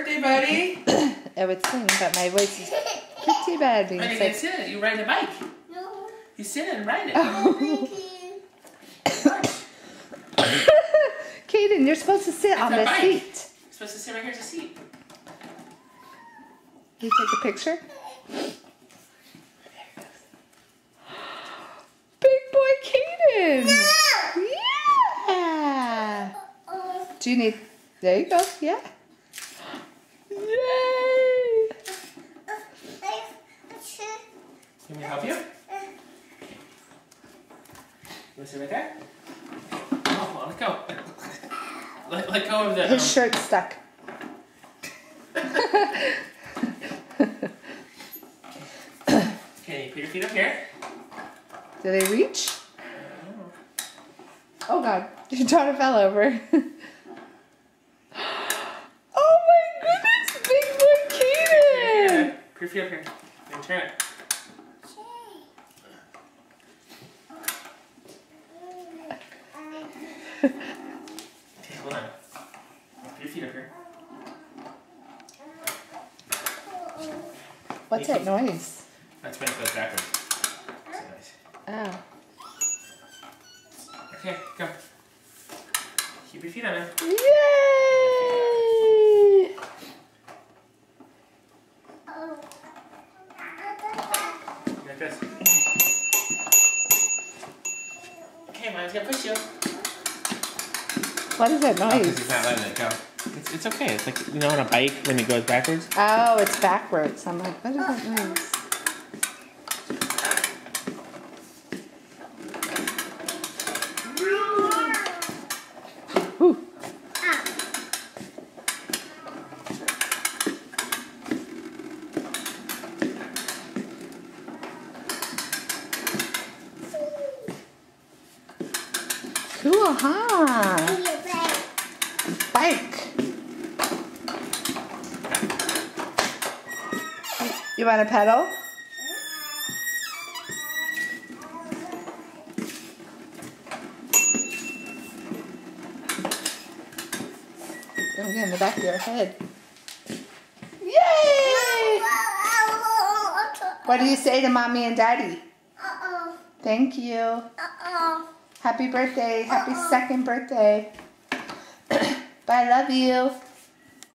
birthday, buddy. I would sing, but my voice is pretty bad. When you can sit it, you ride a bike. No. You sit it and ride it. Oh. Kaden, you're supposed to sit on the bike. seat. You're supposed to sit right here as a seat. You take a picture? Big boy Kaden! Yeah! Do you need... There you go, yeah. Yay! You want me to help you? You want to sit right there? Oh, let go. Let go of the... His shirt's stuck. Okay, put your feet up here. Do they reach? Oh God, your daughter fell over. Oh my goodness, big boy Kaden! Put your feet up here. And turn it. Okay, hold on. Put your feet up here. What's that noise? That's when it goes backwards. That's nice. Oh. Okay, go. Keep your feet on there. Yay! Like this. Okay, Mom's gonna push you. What is that Because noise? he's not letting it go. It's okay. It's like, you know, on a bike when it goes backwards. Oh, it's backwards. I'm like, what is that noise? Whew. Cool, huh? Bike. You want to pedal? Don't get in the back of your head. Yay! What do you say to Mommy and Daddy? Thank you. Happy birthday. Happy second birthday. Bye, love you.